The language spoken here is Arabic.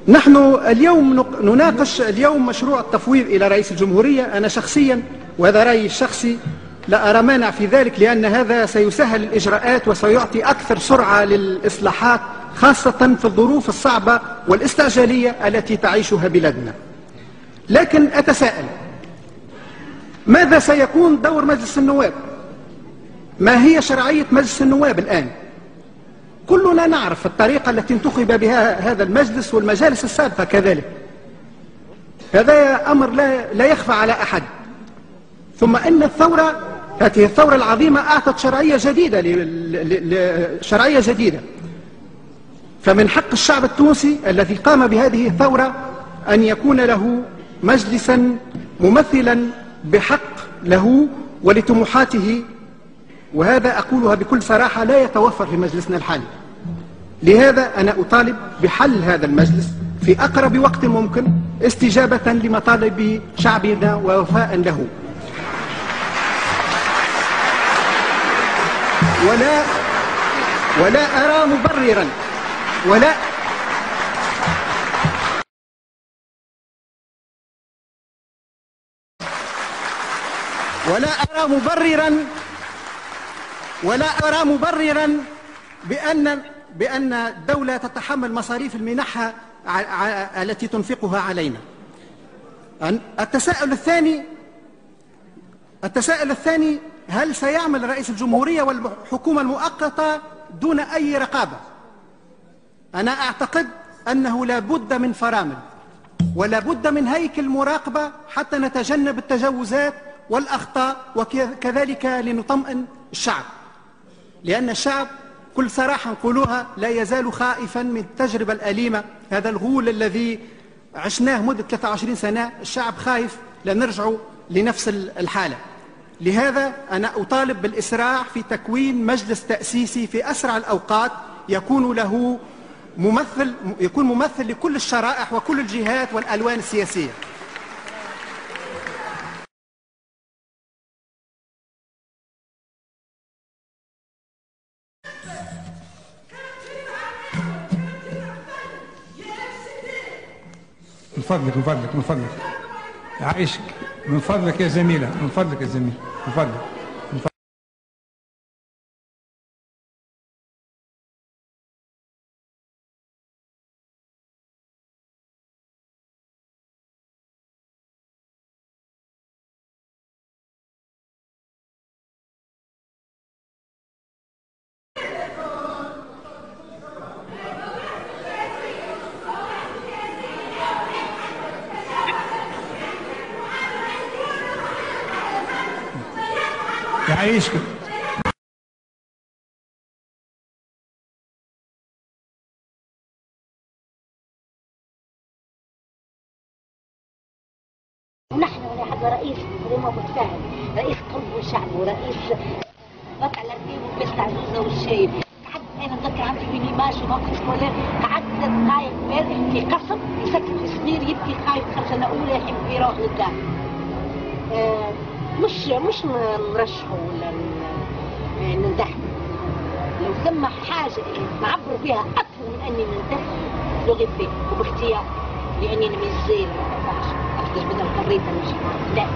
نحن اليوم نناقش مشروع التفويض إلى رئيس الجمهورية. أنا شخصيا، وهذا رأيي الشخصي، لا أرى مانع في ذلك، لأن هذا سيسهل الإجراءات وسيعطي أكثر سرعة للإصلاحات، خاصة في الظروف الصعبة والاستعجالية التي تعيشها بلادنا. لكن أتساءل، ماذا سيكون دور مجلس النواب؟ ما هي شرعية مجلس النواب الآن؟ كلنا نعرف الطريقة التي انتخب بها هذا المجلس والمجالس السابقة كذلك. هذا أمر لا يخفى على أحد. ثم أن هذه الثورة العظيمة أعطت شرعية جديدة. فمن حق الشعب التونسي الذي قام بهذه الثورة أن يكون له مجلسا ممثلا بحق له ولطموحاته، وهذا أقولها بكل صراحة لا يتوفر في مجلسنا الحالي. لهذا أنا أطالب بحل هذا المجلس في أقرب وقت ممكن، استجابة لمطالب شعبنا ووفاء له. ولا أرى مبررا ولا أرى مبررا بأن الدولة تتحمل مصاريف المنحة التي تنفقها علينا. التساؤل الثاني، هل سيعمل رئيس الجمهورية والحكومة المؤقتة دون أي رقابة؟ أنا أعتقد أنه لا بد من فرامل ولا بد من هيكل مراقبة حتى نتجنب التجاوزات والأخطاء، وكذلك لنطمئن الشعب، لأن الشعب كل صراحة نقولوها لا يزال خائفا من التجربة الأليمة. هذا الغول الذي عشناه مدة 23 سنة، الشعب خايف لنرجع لنفس الحالة. لهذا أنا أطالب بالإسراع في تكوين مجلس تأسيسي في أسرع الأوقات، يكون ممثل لكل الشرائح وكل الجهات والألوان السياسية. من فضلك عايشك، من فضلك يا زميلة، من فضلك يا زميلة، من فضلك. يعيشك. ونحن هذا رئيس حكومة متفاهم، رئيس قلب وشعب، ورئيس بطل على الدين وبس عزوزة والشايب. قعدت أنا أتذكر عندي في نيماش وموقف سكولير، قعدت قايم كبير في قصر يسكت في صغير يبكي خايف 5 سنة أولى يحب يروح للدار. مش نرشحه ولا نمدحه. لو ثم حاجة نعبر بها أكثر من أني نمدح لغي به وباختيار، لأني أنا مش زي ما أقدرش بدل قريت المشروع. لا.